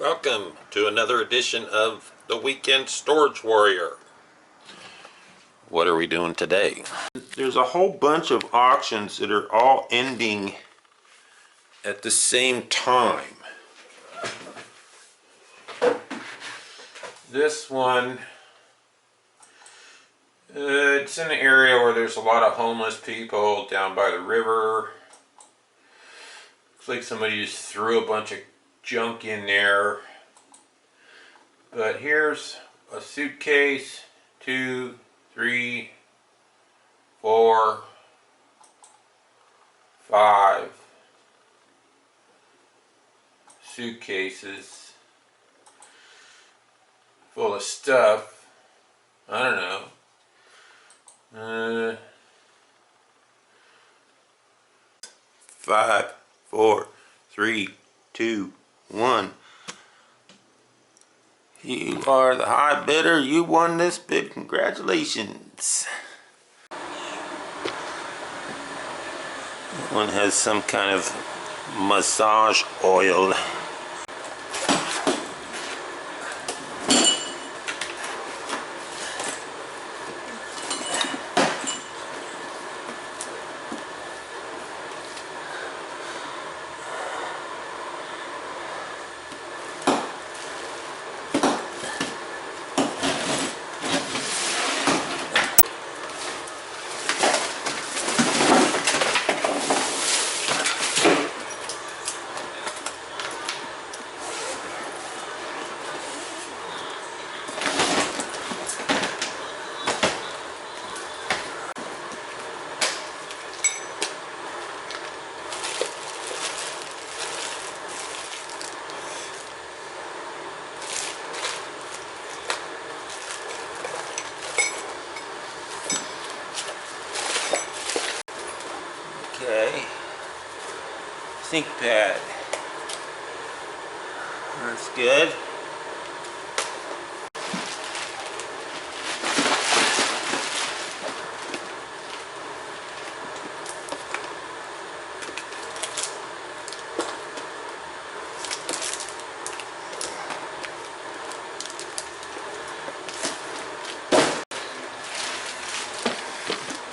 Welcome to another edition of the Weekend Storage Warrior. What are we doing today? There's a whole bunch of auctions that are all ending at the same time. This one, it's in an area where there's a lot of homeless people down by the river. Looks like somebody just threw a bunch of junk in there. But here's a suitcase, 2, 3, 4, 5 suitcases full of stuff. I don't know. 5, 4, 3, 2, 1. You are the high bidder. You won this bid. Congratulations. One has some kind of massage oil. Okay, sink pad. That's good.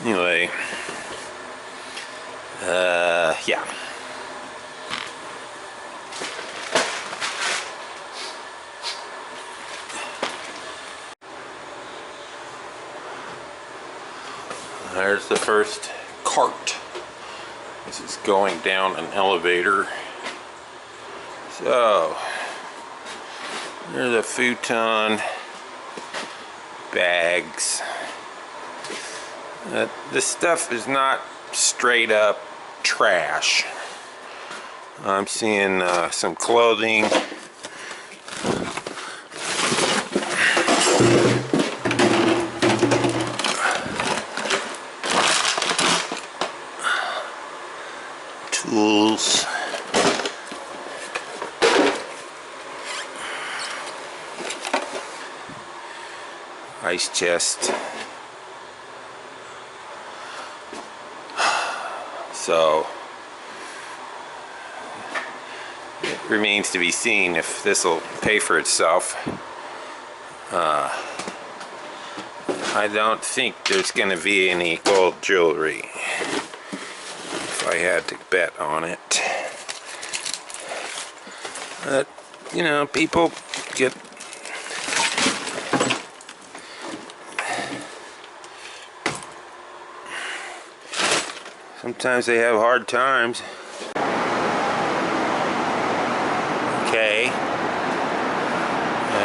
Anyway. Yeah. There's the first cart. This is going down an elevator. So, there's a futon, bags. This stuff is not straight up trash. I'm seeing some clothing, tools, ice chest. So it remains to be seen if this will pay for itself. I don't think there's going to be any gold jewelry if I had to bet on it. But, you know, people get sometimes they have hard times. Okay.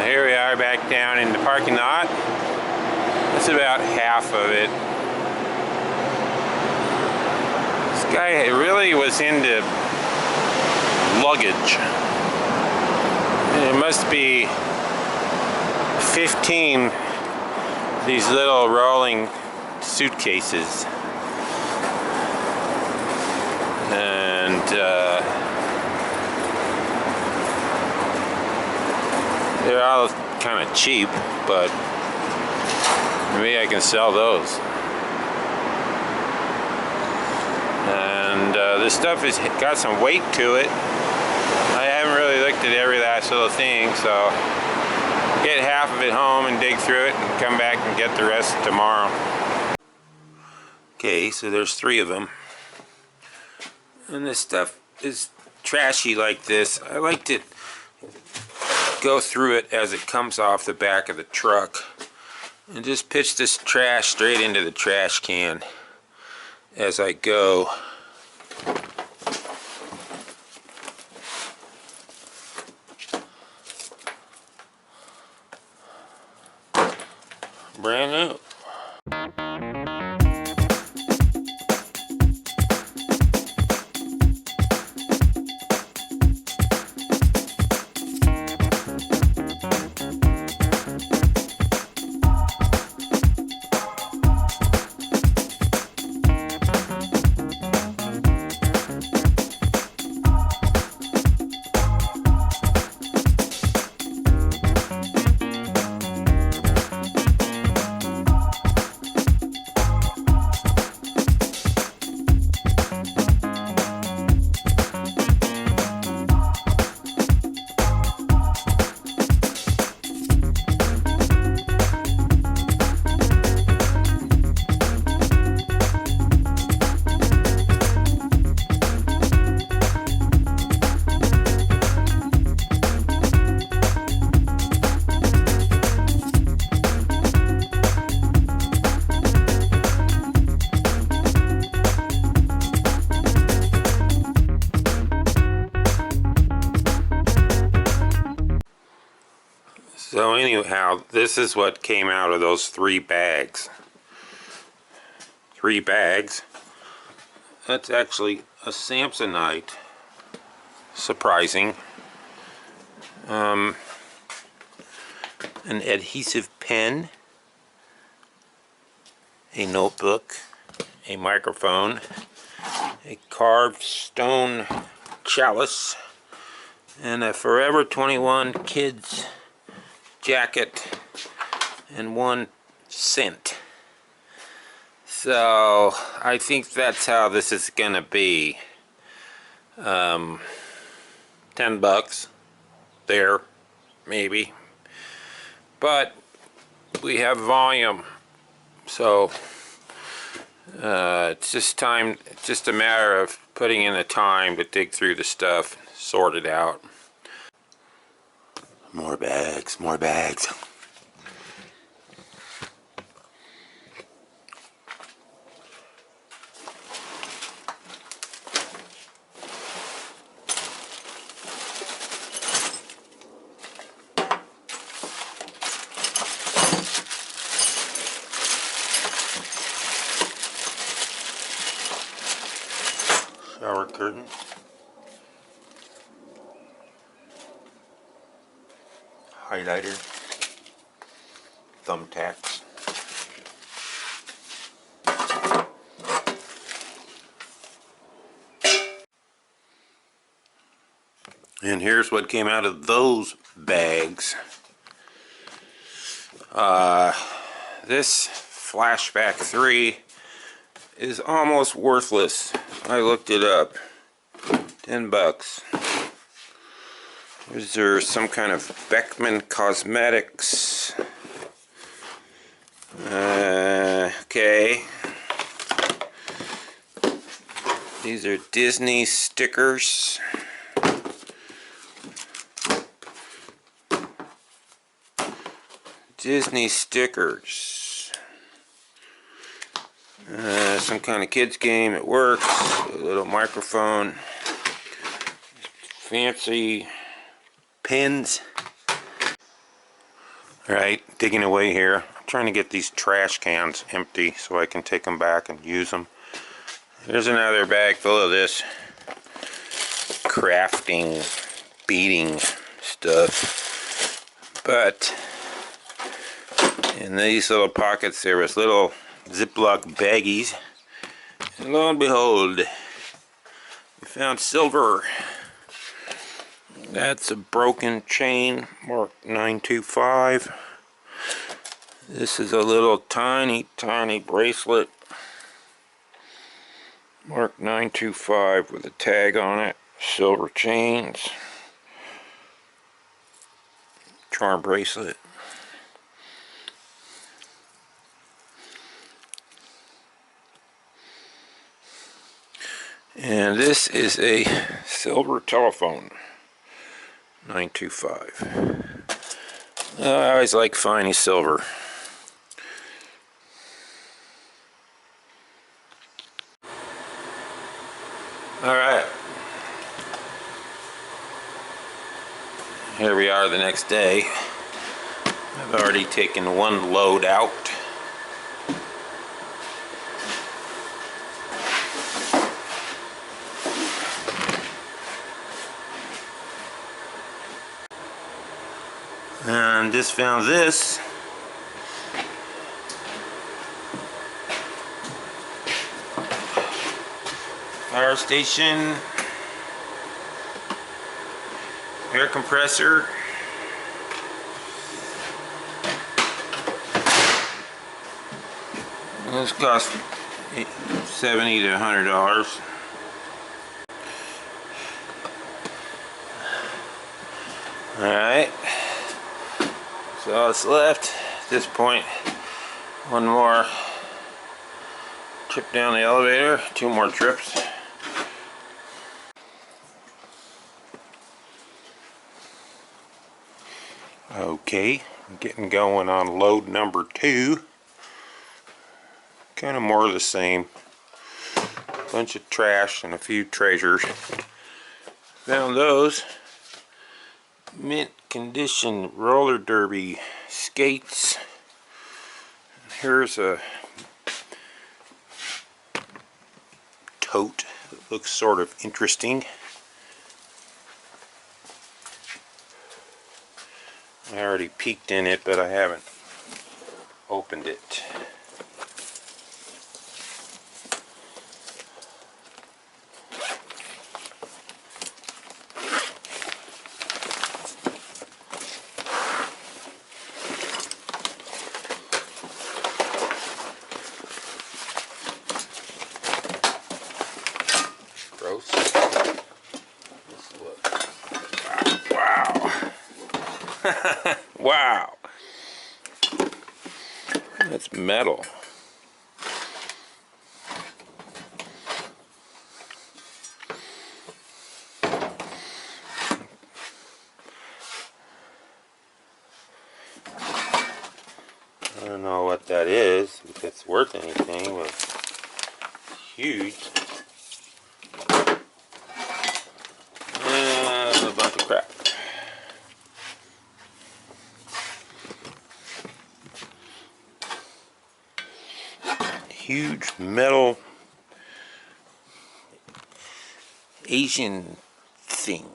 Here we are back down in the parking lot. That's about half of it. This guy really was into luggage. It must be 15 these little rolling suitcases. And they're all kind of cheap, but maybe I can sell those. And this stuff has got some weight to it. I haven't really looked collected every last little thing, so get half of it home and dig through it and come back and get the rest tomorrow. Okay, so there's 3 of them. And this stuff is trashy like this. I like to go through it as it comes off the back of the truck and just pitch this trash straight into the trash can as I go. Brand new. So anyhow, this is what came out of those 3 bags. 3 bags. That's actually a Samsonite. Surprising. An adhesive pen. A notebook. A microphone. A carved stone chalice. And a Forever 21 Kids jacket and 1 cent. So I think that's how this is gonna be. 10 bucks there, maybe, but we have volume, so it's just a matter of putting in the time to dig through the stuff, sort it out. More bags, more bags. Shower curtain. Highlighter, thumbtacks, and here's what came out of those bags. This Flashback 3 is almost worthless. I looked it up. 10 bucks. Is there some kind of Beckman Cosmetics? Okay. These are Disney stickers. Disney stickers. Some kind of kids game at work. A little microphone. Fancy pins. Alright, digging away here. I'm trying to get these trash cans empty so I can take them back and use them. There's another bag full of this crafting, beading stuff. But in these little pockets there was little Ziploc baggies. And lo and behold, we found silver. That's a broken chain marked 925. This is a little tiny bracelet marked 925 with a tag on it. Silver chains. farm bracelet. And this is a silver telephone, 925. I always like finding silver. Alright. Here we are the next day. I've already taken one load out. And just found this. Power station. Air compressor. This cost $70 to $100. Alright, so all that's left at this point, one more trip down the elevator, 2 more trips. Okay, I'm getting going on load number 2. Kind of more of the same. Bunch of trash and a few treasures. Found those. Mint condition roller derby skates. Here's a tote that looks sort of interesting. I already peeked in it, but I haven't opened it. Gross. Wow. Wow. That's metal. I don't know what that is, if it's worth anything, but it's huge. And a bunch of crap. Huge metal Asian thing.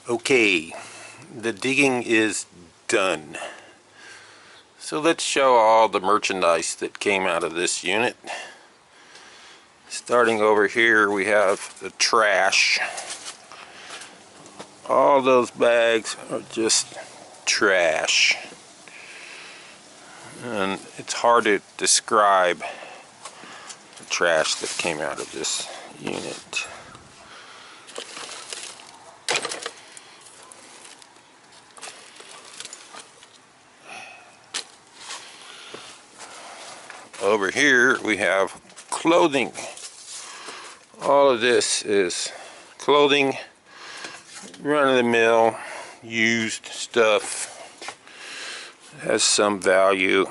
Okay, the digging is done. So let's show all the merchandise that came out of this unit. Starting over here, we have the trash. All those bags are just trash. And it's hard to describe the trash that came out of this unit. Over here we have clothing. All of this is clothing, run-of-the-mill, used stuff. Has some value.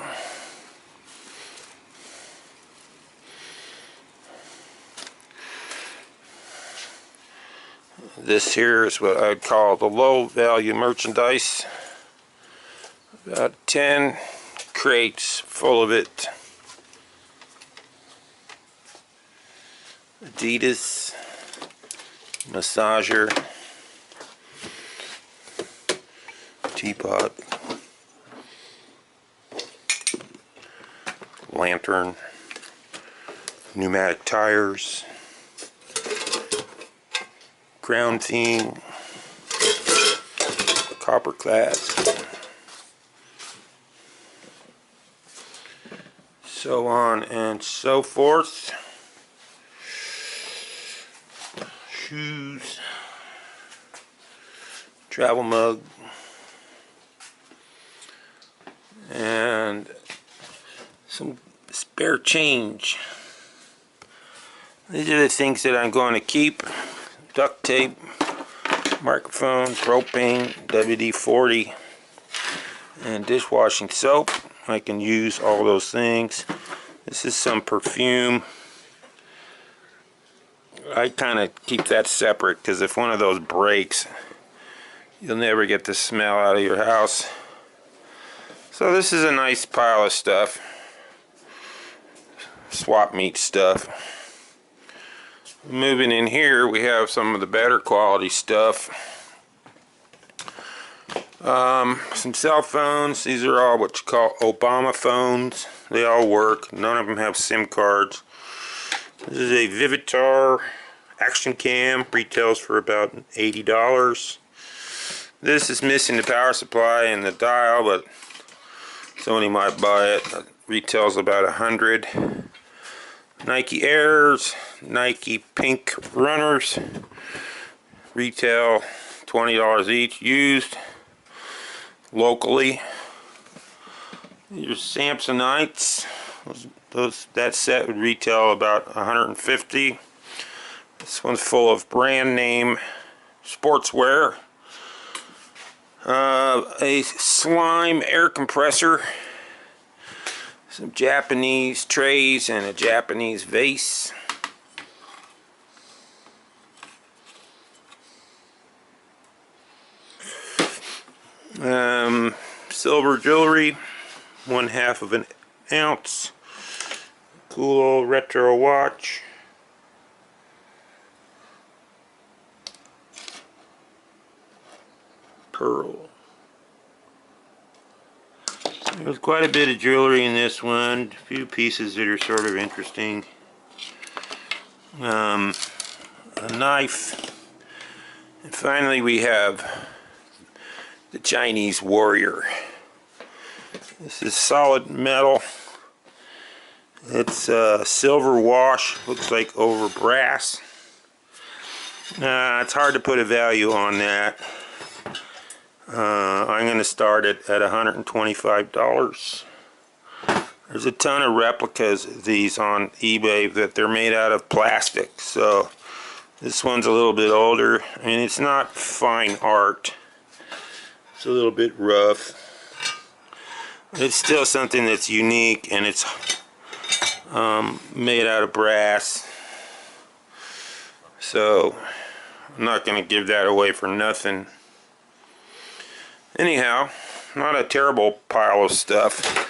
This here is what I'd call the low value merchandise. About 10 crates full of it. Adidas massager, teapot, lantern, pneumatic tires, ground theme, copper clasp, so on and so forth. Shoes, travel mug, and some spare change. These are the things that I'm going to keep: duct tape, microphones, propane, WD-40, and dishwashing soap. I can use all those things. This is some perfume. I kind of keep that separate because if one of those breaks, you'll never get the smell out of your house. So this is a nice pile of stuff. Swap meet stuff. Moving in here, we have some of the better quality stuff. Some cell phones. These are all what you call Obama phones. They all work. None of them have SIM cards. This is a Vivitar Action Cam. Retails for about $80. This is missing the power supply and the dial, but somebody might buy it. It retails about $100. Nike Airs, Nike Pink Runners, retail $20 each, used locally. These are Samsonites. That set would retail about $150. This one's full of brand name sportswear. A slime air compressor, some Japanese trays, and a Japanese vase. Silver jewelry, 1/2 of an ounce. Cool old retro watch. Pearl. There's quite a bit of jewelry in this one. A few pieces that are sort of interesting. A knife. And finally we have the Chinese warrior. This is solid metal. It's silver wash. Looks like over brass. It's hard to put a value on that. I'm going to start it at $125. There's a ton of replicas of these on eBay that they're made out of plastic. So this one's a little bit older. I mean, it's not fine art. It's a little bit rough. It's still something that's unique, and it's made out of brass. So I'm not going to give that away for nothing. Anyhow, not a terrible pile of stuff.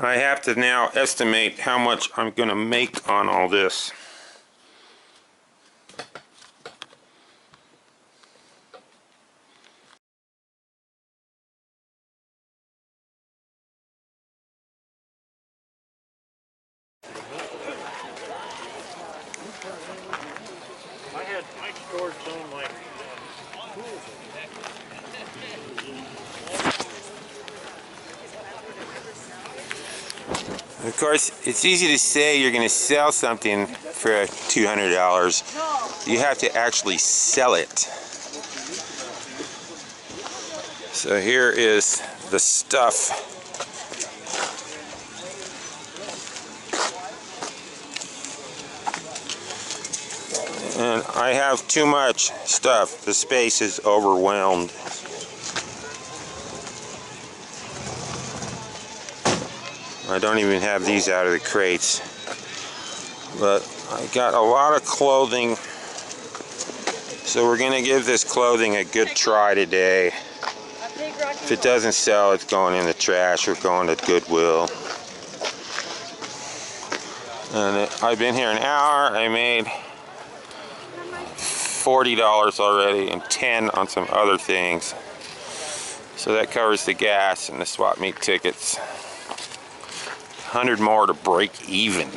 I have to now estimate how much I'm going to make on all this. I stored some of my tools. Of course, it's easy to say you're going to sell something for $200. You have to actually sell it. So here is the stuff. And I have too much stuff. The space is overwhelmed. I don't even have these out of the crates. But I got a lot of clothing. So we're going to give this clothing a good try today. If it doesn't sell, it's going in the trash or going to Goodwill. And I've been here an hour. I made $40 already and $10 on some other things. So that covers the gas and the swap meet tickets. 100 more to break even.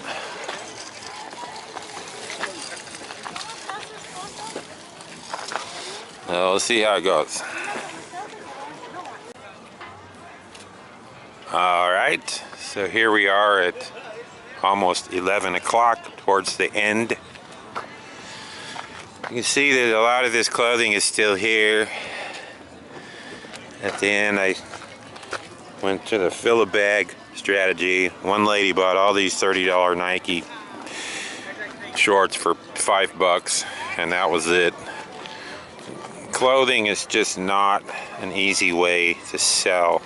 Well, let's see how it goes. Alright, so here we are at almost 11 o'clock, towards the end. You can see that a lot of this clothing is still here. At the end, I went to the fill-a-bag strategy. One lady bought all these $30 Nike shorts for $5, and that was it. Clothing is just not an easy way to sell.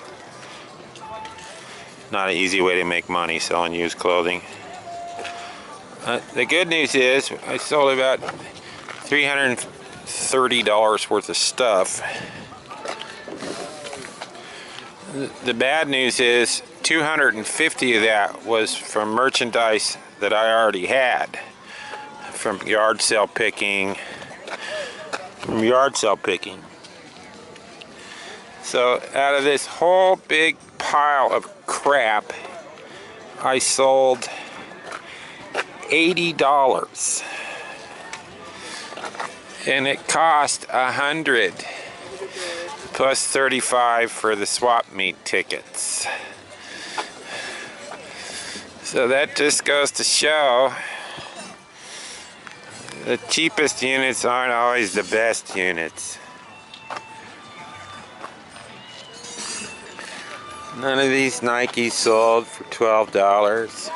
Not an easy way to make money selling used clothing. The good news is I sold about $330 worth of stuff. The bad news is 250 of that was from merchandise that I already had from yard sale picking. So out of this whole big pile of crap, I sold $80, and it cost $100 plus $35 for the swap meet tickets. So that just goes to show the cheapest units aren't always the best units. None of these Nikes sold for $12.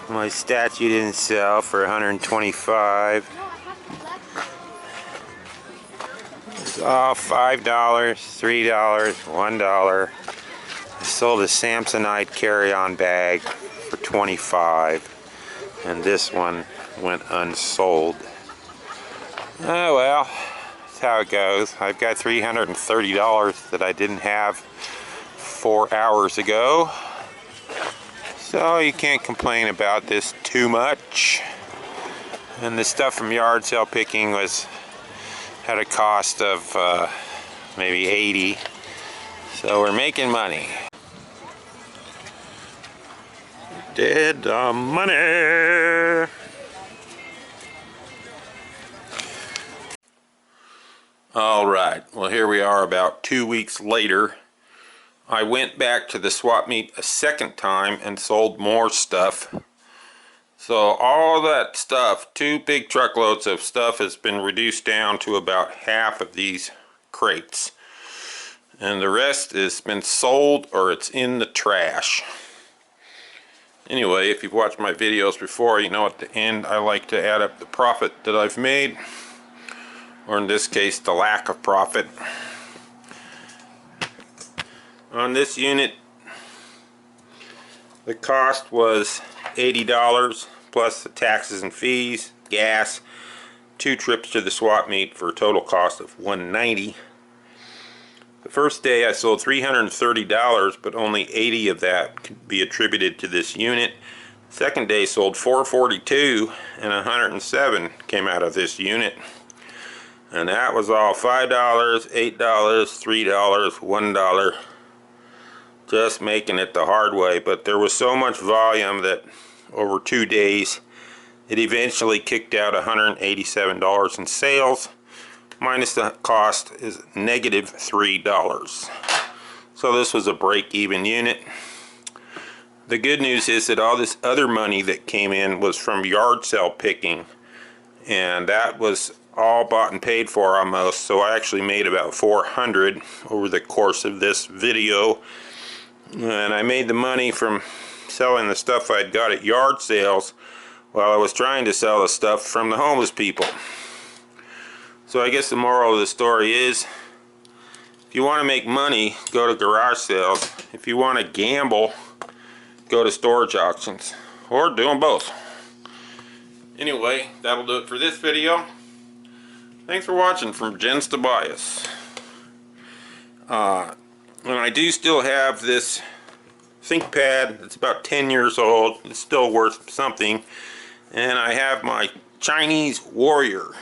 My statue didn't sell for $125. It's all $5, $3, $1. I sold a Samsonite carry-on bag for $25, and this one went unsold. Oh well, that's how it goes. I've got $330 that I didn't have 4 hours ago. So you can't complain about this too much. And the stuff from yard sale picking had a cost of maybe $80. So we're making money. Did the money. All right, well here we are about 2 weeks later. I went back to the swap meet a second time and sold more stuff. So all that stuff, 2 big truckloads of stuff, has been reduced down to about half of these crates. And the rest has been sold or it's in the trash. Anyway, if you've watched my videos before, you know at the end I like to add up the profit that I've made. Or in this case, the lack of profit. On this unit, the cost was $80 plus the taxes and fees, gas, 2 trips to the swap meet for a total cost of $190. The first day I sold $330, but only $80 of that could be attributed to this unit. Second day sold $442, and $107 came out of this unit. And that was all $5, $8, $3, $1. Just making it the hard way. But there was so much volume that over 2 days it eventually kicked out $187 in sales. Minus the cost is negative $3. So this was a break-even unit. The good news is that all this other money that came in was from yard sale picking, and that was all bought and paid for almost. So I actually made about $400 over the course of this video, and I made the money from selling the stuff I'd got at yard sales while I was trying to sell the stuff from the homeless people. So I guess the moral of the story is, if you want to make money, go to garage sales. If you want to gamble, go to storage auctions, or do them both. Anyway, that'll do it for this video. Thanks for watching from Jens Tobias. And I do still have this ThinkPad. It's about 10 years old. It's still worth something. And I have my Chinese Warrior.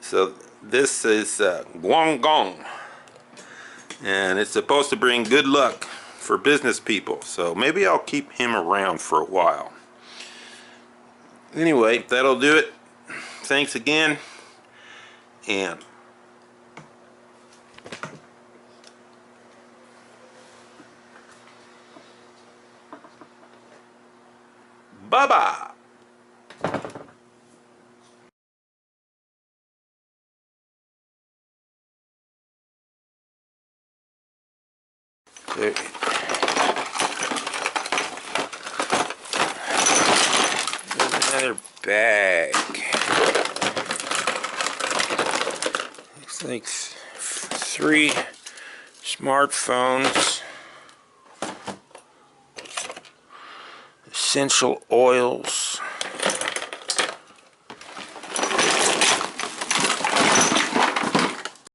So this is Guangdong. And it's supposed to bring good luck for business people. So maybe I'll keep him around for a while. Anyway, that'll do it. Thanks again. And bye-bye. There. There's another bag. Looks like three smartphones, essential oils.